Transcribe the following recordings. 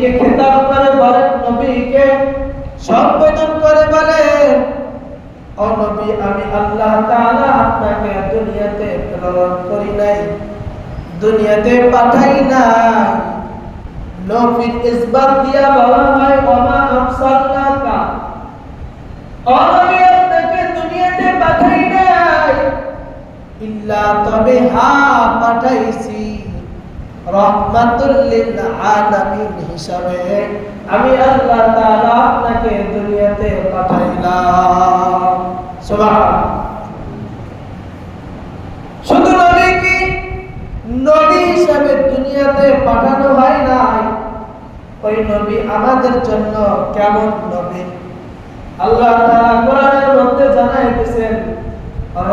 নবীকে খেতাব করে বলেন, নবীকে সম্বোধন করে বলেন, ও নবী, আমি আল্লাহ তাআলা আপনাকে দুনিয়াতে প্রেরণ করি নাই, দুনিয়াতে পাঠাই নাই। নবীর ইসবাত দিয়া বলা হয়, ওমা আরসালনাকা, ও নবী, আপনাকে দুনিয়াতে পাঠাই নাই, ইল্লা, তবে হ্যাঁ পাঠাইছি রাহমাতুল লিল আলামিন হিসাবে আমি আল্লাহ তাআলা আপনাকে দুনিয়াতে পাঠাইলাম। সুবহানাল্লাহ। শুধু নবী কি নবী হিসাবে দুনিয়াতে পাঠানো হয় নাই, ওই নবী আমাদের জন্য কেমন নবী আল্লাহ তাআলা কোরআনের মধ্যে জানাইতেছেন,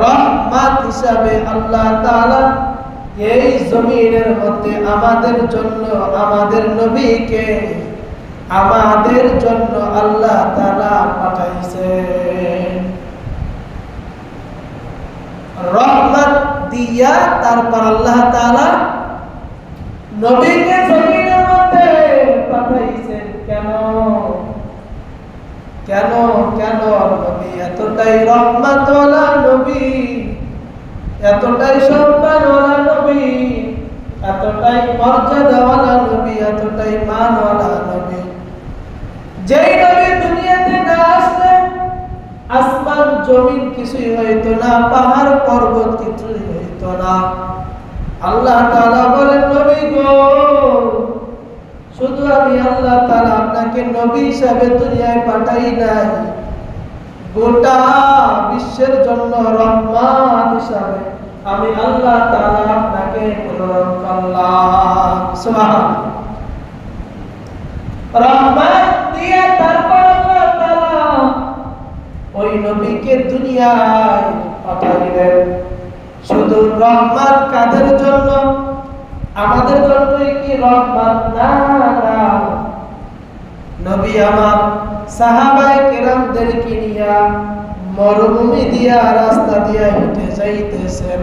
রহমত হিসাবে আল্লাহ তাআলা এই জমিনের মধ্যে আমাদের জন্য, আমাদের নবীকে আমাদের জন্য আল্লাহ তাআলা পাঠাইছেন। রহমত দিয়া তারপর আল্লাহ তাআলা নবীকে জমিনের মধ্যে পাঠাইছেন। কেন কেন কেন নবী এতটাই রহমতওয়ালা নবী, এতটাই সম্মানওয়ালা নবী, এতটাই মর্যাদাওয়ালা নবী, এতটাই মানওয়ালা নবী, যেই নবী দুনিয়াতে না আসলে আসমান জমিন কিছুই হইতো না, পাহাড় পর্বত কিছুই হইতো না। আল্লাহ তাআলা বলেন, নবী গো, শুধু আমি আল্লাহ তাআলা আপনাকে নবী হিসাবে দুনিয়ায় পাঠাই নাই, গোটা বিশ্বের জন্য রহমত হিসাবে আমি আল্লাহ তাআলা আপনাকে প্রেরণ করলাম। সুবহানাল্লাহ। রহমত দিয়ে তারপর আল্লাহ তাআলা ওই নবীকে দুনিয়ায় পাঠাইলেন। শুধু রহমত কাদের জন্য? আমাদের জন্যই কি রহমত? না না, নবী আমার সাহাবায়ে কেরামদেরকে নিয়া মরুভূমি দিয়া রাস্তা দিয়া হেঁটে যাইতেছেন,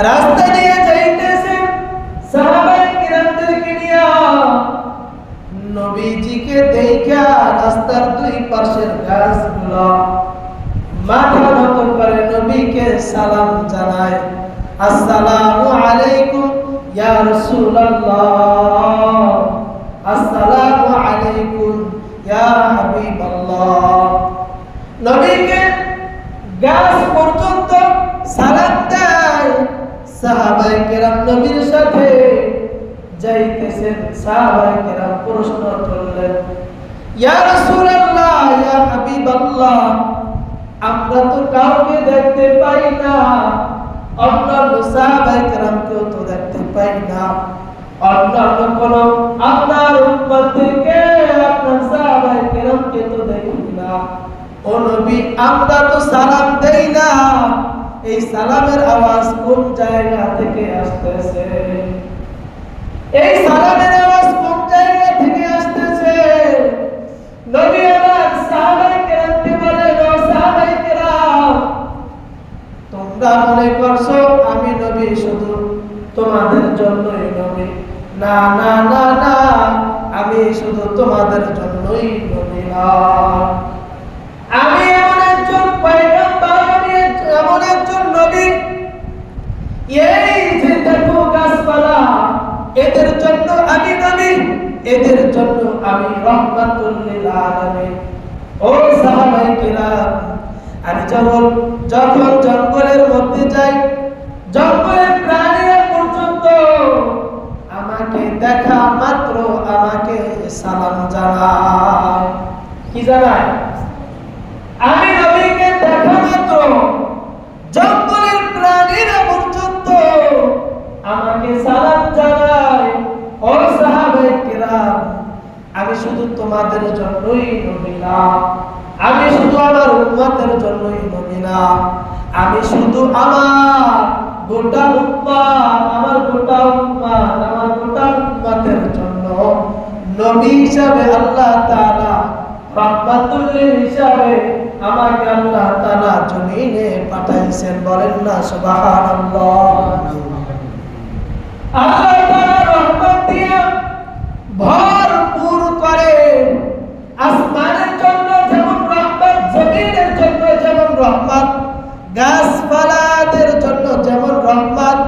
রাস্তা দিয়ে যাইতেছেন, সাহাবায়ে কেরামদেরকে নিয়া নবীজিকে দেখা রাস্তার দুই পাশের গাছগুলো মাথা নত করে নবীকে সালাম জানায়, আসসালামু আলাইকুম ইয়া রাসূলুল্লাহ, আসসালামু আলাইকুম ইয়া হাবিবাল্লাহ। নবীকে গাছ পর্যন্ত সালাম দেয়। সাহাবায়ে কেরাম নবীর সাথে যাইতেছেন। সাহাবায়ে কেরাম প্রশ্ন করলেন, ইয়া রাসূলুল্লাহ, ইয়া হাবিবাল্লাহ, আমরা তো কাউকে দেখতে পাই না, অন্যান্য সাহাবায়ে কেরামকেও তো দেখতে পাই না, অন্যান্য কোন আপনার উম্মতকে, আপনার সাহাবায়ে কেরামকে তো দেখি না। ও নবী, আমরা তো সালাম দেই না, এই সালামের আওয়াজ কোন জায়গা থেকে আসতেছে? এই সালামের আওয়াজ কোন জায়গা থেকে আসতেছে? নবী আমার সাহাবায়ে কেরামকে বলেন, ও সাহাবায়ে কেরাম, তোমরা মনে করছো আমি নবী শুধু তোমাদের জন্যই নবী? না না না না, আমি শুধু তোমাদের জন্যই নবী না, আমি এমন একজন পয়গম্বর, আমি এমন একজন নবী। এই যে দেখো গাছপালা, এদের জন্য আমি নবী, এদের জন্য আমি রাহমাতুল লিল আলামিন। ও সাহাবায়ে কেরাম, আমি যখন জঙ্গলের মধ্যে যাই, জঙ্গলের প্রাণীরা পর্যন্ত আমাকে দেখা মাত্র আমাকে সালাম জানায়। কি জানায়? আমি নবীকে দেখা মাত্র জঙ্গলের প্রাণীরা পর্যন্ত আমাকে সালাম জানায়। ও সাহাবায়ে কেরাম, আমি শুধু তোমাদের জন্যই নবী না, আমি শুধু আমার উম্মতের জন্যই নবী না, আমি শুধু আমার গোটা উম্মত, আমার গোটা উম্মত, আমার গোটা উম্মতের জন্য নবী হিসাবে আল্লাহ তাআলা রাহমাতুল লিল হিসাবে আমাকে আল্লাহ তাআলা জমিনে পাঠাইছেন। বলেন না সুবহানাল্লাহ। আল্লাহ তাআলা রহমত দিয়া ভরপুর করে। আসমানের জন্য যেমন রহমত, জমিনের জন্য যেমন রহমত, গাছপালাদের জন্য যেমন রহমত,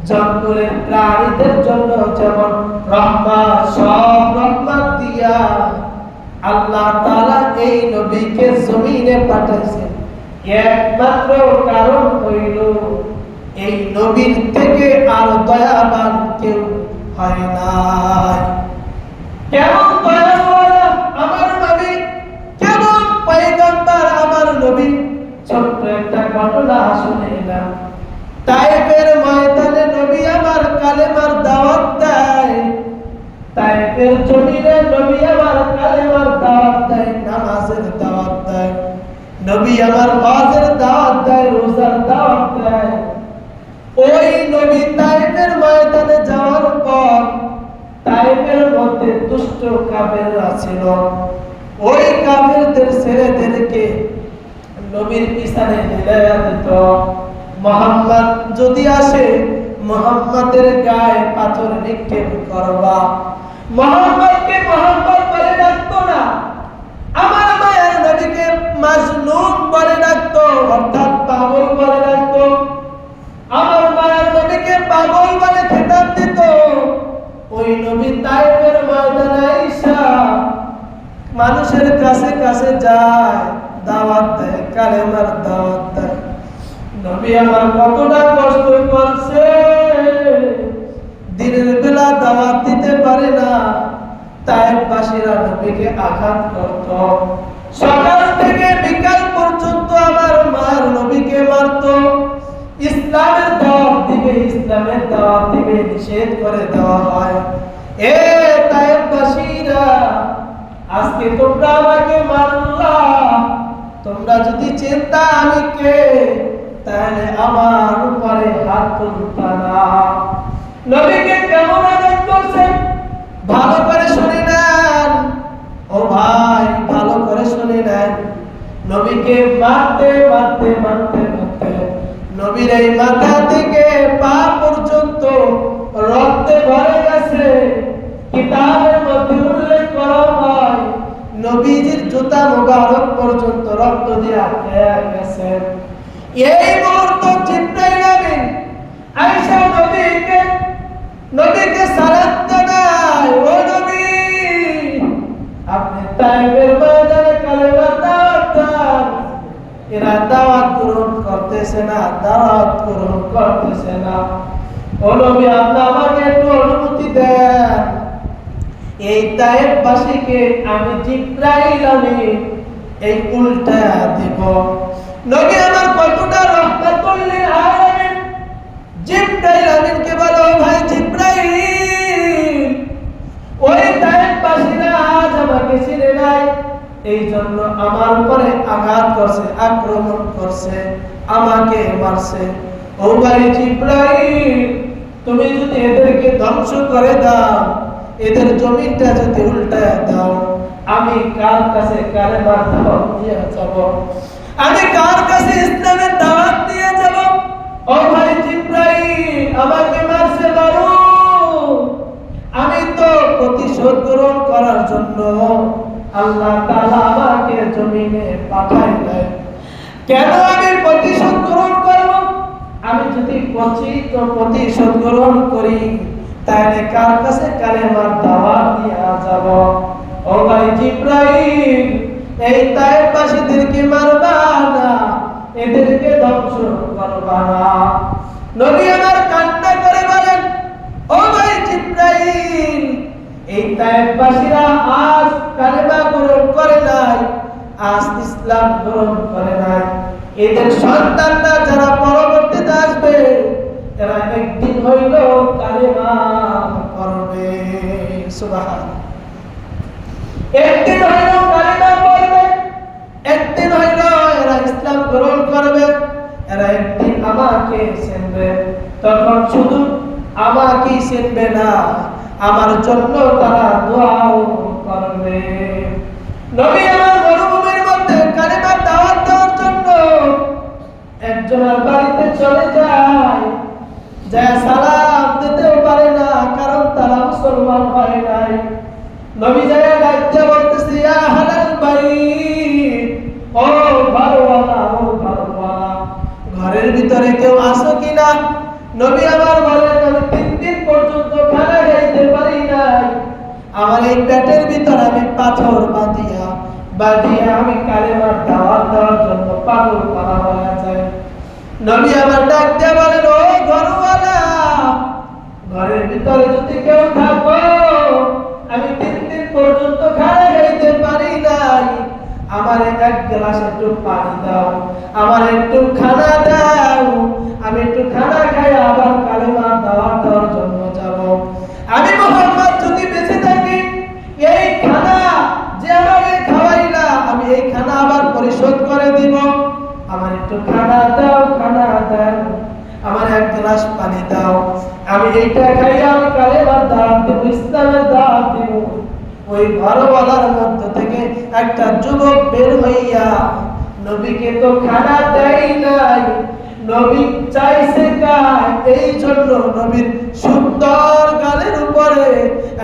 জঙ্গলের প্রাণীদের জন্য যেমন রহমত, সব রহমত দিয়া আল্লাহ তাআলা এই নবীকে জমিনে পাঠাইছেন। একমাত্র কারণ হইল এই নবীর থেকে আর দয়াবান কেউ হয় নাই। কেমন দয়াওয়ালা আমার নবী, কেমন পয়গম্বর আমার নবী। ছোট্ট একটা ঘটনা শুনে না, তায়েফের ময়দানে নবী আমার কালেমার দাওয়াত দেয়, তায়েফের জমিনে নবী আমার কালেমার দাওয়াত দেয়, নামাজের দাওয়াত দেয়, নবী আমার হজের দাওয়াত দেয়, রোজার দাওয়াত দেয়। ওই নবী তায়েফের ময়দানে যাওয়ার পর তায়েফের মধ্যে দুষ্ট কাফেররা ছিল। ওই কাফেরদের ছেলেদেরকে নবীর পিছনে হিলায়া দিত। মুহাম্মদ যদি আসে মুহাম্মাদের গায়ে পাথর নিক্ষেপ করবা। মুহাম্মদকে মুহাম্মদ বলে ডাকতো না, আমার মায়ের নবীকে মাজনুন বলে ডাকতো, অর্থাৎ পাগল বলে ডাকতো। আমার মায়ের নবীকে পাগল বলে খেতাব দিত। ওই নবী তায়েফের ময়দানে আইসা মানুষের কাছে কাছে যায়, দাওয়াত দেয়, কালেমার দাওয়াত দেয়। নবী আমার কতটা কষ্ট করছে, দিনের বেলা দাওয়াত দিতে পারে না। তায়েফবাসীরা নবীকে আঘাত করত, সকাল থেকে বিকাল পর্যন্ত আমার মায়ের নবীকে মারত। ইসলামের দাওয়াত দিবে, ইসলামের দাওয়াত দিবে নিষেধ করে দেওয়া হয়। এ তায়েফবাসীরা, আজকে তোমরা আমাকে মারলা, তোমরা যদি চিন্তা আমি কে, তাহলে আমার উপরে হাত তুলতা না। নবীকে কেমন আঘাত করছেন ভালো করে শুনে নেন। ও ভাই, ভালো করে শুনে নেন। নবীকে মারতে মারতে মারতে মারতে নবীর এই মাথা থেকে পা পর্যন্ত রক্তে ভরে গেছে। কিতাবের মধ্যে উল্লেখ করা হয় নবীজির জুতা মুবারক পর্যন্ত রক্ত দিয়ে আটকে গেছে। এই মুহূর্তে জিবরাইল আমিন আয়েশা নবীকে সালাত জানায়, ও নবী, আপনি তায়েফের ময়দানে কালেমার দাওয়াত দেন। এরা দাওয়াত গ্রহণ করতেছে না, দাওয়াত গ্রহণ করতেছে না। ও নবী, আপনি আমাকে একটু অনুমতি দেন, এই তায়েফবাসীকে আমি জিবরাইল আমিন এই উল্টা দেব। নবী আমার কতটা রহমতুল লিল আলামিন। জিবরাইল আমিনকে বলো, ভাই জিবরাইল, ওই তায়েফবাসীরা আজ আমাকে চিনে নাই, এই জন্য আমার উপরে আঘাত করছে, আক্রমণ করছে, আমাকে মারছে। ও ভাই জিবরাইল, তুমি যদি এদেরকে ধ্বংস করে দাও, এদের জমিনটা যদি উল্টায় দাও, আমি কার কাছে কালেমার দাওয়াত দিয়ে যাব? আমি কার কাছে ইসলামের দাওয়াত দিয়ে যাব? ও ভাই জিবরাইল, আমাকে মারছে মারো, আমি তো প্রতিশোধ গ্রহণ করার জন্য আল্লাহ তাআলা আমাকে জমিনে পাঠাইলেন। কেন আমি প্রতিশোধ গ্রহণ করব? আমি যদি প্রতিশোধ গ্রহণ করি, তাহলে কার কাছে কালেমার দাওয়াত দিয়ে যাব? ও ভাই জিবরাইল, এই তায়েফবাসীদেরকে মারবা না, এদেরকে ধ্বংস করবা না। নবী আমার কান্না করে বলেন, ও ভাই জিবরাইল, এই তায়েফবাসীরা আজ কালেমা গ্রহণ করে নাই, আজ ইসলাম গ্রহণ করে নাই, এদের সন্তানরা যারা পরবর্তীতে আসবে, এরা একদিন হইল কালেমা পড়বে। সুবহানাল্লাহ। একদিন হইল কালেমা পড়বে, একদিন হইল এরা ইসলাম গ্রহণ করবে, এরা একদিন আমাকে চিনবে। তখন শুধু আমাকে চিনবে না, আমার জন্য তারা দোয়াও করবে। নবী আমার মরুভূমির মধ্যে কালেমার দাওয়াত দেওয়ার জন্য একজনের বাড়িতে চলে যায়, যা সালাম দিতেও পারে না, কারণ তারা মুসলমান হয় নাই। নবী যায় ডাকতে বলতেছে, ইয়া আহলাল বাইত, ও ঘরওয়ালা, ও ঘরওয়ালা, ঘরের ভিতরে কেউ আছো কিনা? নবী আবার বলেন, আমি 3 দিন পর্যন্ত খানা খাইতে পারি নাই, আমার এই পেটের ভিতরে আমি পাথর বাঁধিয়া আমি কালেমার দাওয়াত দেওয়ার জন্য পাগল করা হয়ে যায়। নবী আবার ডাক দিয়ে বলেন, ও ঘরওয়ালা, ঘরের ভিতরে যদি কেউ থাকো, আমি 3 দিন পর্যন্ত খানা খাইতে পারি নাই, আমার 1 গ্লাস একটু পানি দাও, আমার একটু খানা দাও, আমি একটু খানা খাই আবার কালেমার দাওয়াত দেওয়ার জন্য যাব। আমি মুহাম্মদ যদি বেঁচে থাকি, এই খানা যে আমাকে খাওয়াইলা, আমি এই খানা আবার পরিশোধ করে দিব, আমার একটু খানা দাও, খানা দাও, আমার 1 গ্লাস পানি দাও, আমি এইটা খাইয়া আমি কালেমার দাওয়াত দেব, ইসলামের দাওয়াত দেব। ওই ঘরওয়ালার মধ্য থেকে একটা যুবক বের হইয়া, নবীকে তো খানা দেয় নাই, নবী চাইছে কাজ, এই জন্য নবীর সুন্দর গালের উপরে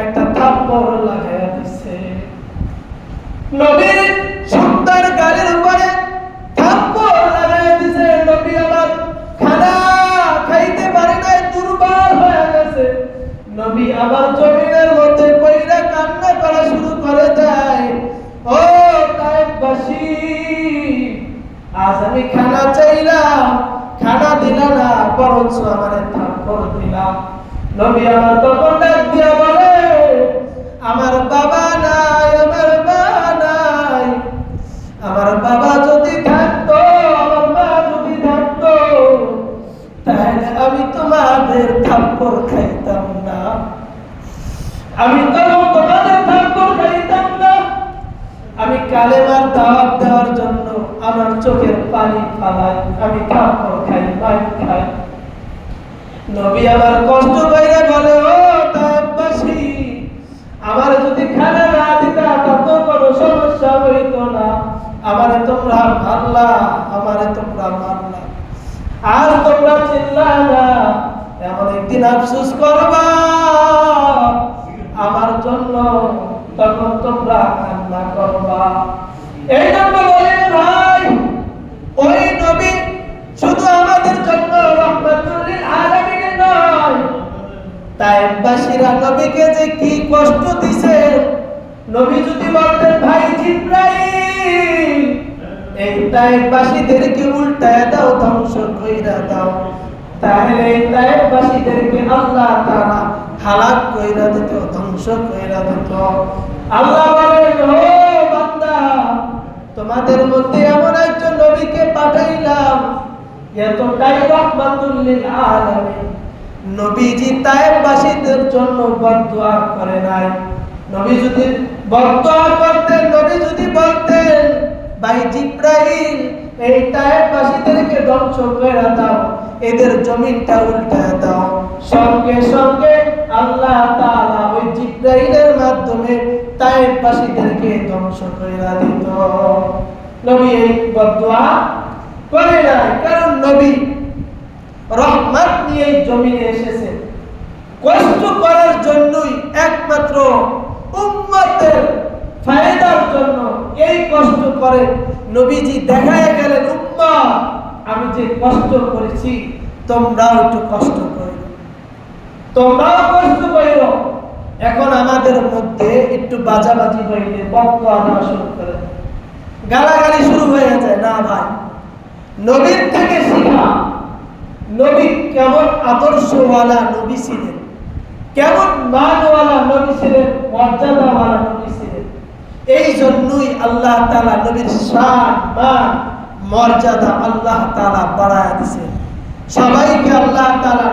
একটা থাপ্পড় লাগাইয়া দিছে। নবীর সুন্দর গালের উপরে থাপ্পড় লাগাইয়া দিছে। নবী আবার খানা খাইতে পারে নাই, দুর্বল হয়ে গেছে। নবী আবার জমিনের মধ্যে পড়ে কান্না করা শুরু করে দেয়, ও তায়েফবাসী, আজ আমি খানা চাইলাম, খানা দিলা না, বরঞ্চ আমারে থাপ্পড় দিলা। নবী আমার তখন ডাক দিয়া বলে, আমার বাবা নাই, আমার মা নাই, আমার বাবা যদি থাকতো, আমার মা যদি থাকতো, তাহলে আমি তোমাদের থাপ্পড় খাইতাম না, আমি তোমাদের থাপ্পড় খাইতাম না, আমি কালেমার দাওয়াত দেওয়ার জন্য আমার চোখের পানি ফালাই, আমি থাপ্পড় খাই, মার খাই। নবী আমার কষ্ট কইরা বলে, ও তায়েফবাসী, আমার যদি খানা না দিতা তাতে কোনো সমস্যা হইতো না, আমারে তোমরা মারলা, আমারে তোমরা মারলা, আজ তোমরা চিল্লা না, এমন একদিন আফসোস করবা আমার জন্য, তখন তোমরা কান্না করবা। এই জন্য বলেন ভাই, ওই নবী শুধু আমাদের জন্য রহমাতুল লিল আলামিন নয়, তায়েফবাসীরা নবীকে যে কি কষ্ট দিছে, নবী যদি বলতেন, ভাই জিবরাইল, এই তায়েফবাসীদেরকে উল্টায় দাও, ধ্বংস কইরা দাও, তাহলে এই তায়েফবাসীদেরকে আল্লাহ তাআলা হালাক কইরা দিত, ধ্বংস কইরা দিত। আল্লাহ বলেন, ও বান্দা, তোমাদের মধ্যে এমন একজন নবীকে পাঠাইলাম, এতটাই রহমাতুল লিল আলামিন, নবীজি তায়েফবাসীদের জন্য বদদুয়া করে নাই। নবী যদি বদদুয়া করতেন, নবী যদি বলতেন, ভাই জিবরাইল, এই তায়েফবাসীদেরকে ধ্বংস করে দাও, এদের জমিনটা উল্টায় দাও, সঙ্গে সঙ্গে আল্লাহ তাআলা ওই জিবরাইলের মাধ্যমে তায়েফবাসীদেরকে ধ্বংস করে দিত। নবী এই বদদুয়া করে নাই, কারণ নবী রহমত নিয়ে জমিনে এসেছে, কষ্ট করার জন্যই, একমাত্র উম্মতের ফায়দার জন্য এই কষ্ট করে নবীজি দেখায় গেলেন, উম্মত, আমি যে কষ্ট করেছি তোমরাও একটু কষ্ট করো, তোমরাও কষ্ট করো। এখন আমাদের মধ্যে একটু বাজাবাজি হইলে বদদুয়া দেওয়া শুরু করে, গালাগালি শুরু হয়ে যায়। না ভাই, নবীর থেকে শিখা, নবী কেমন আদর্শওয়ালা নবী ছিলেন, কেমন মানওয়ালা নবী ছিলেন, মর্যাদাওয়ালা নবী ছিলেন। এই জন্যই আল্লাহ তাআলা নবীর শান, মান, মর্যাদা আল্লাহ তাআলা বাড়ায়া দিয়েছেন। সবাইকে আল্লাহ তাআলা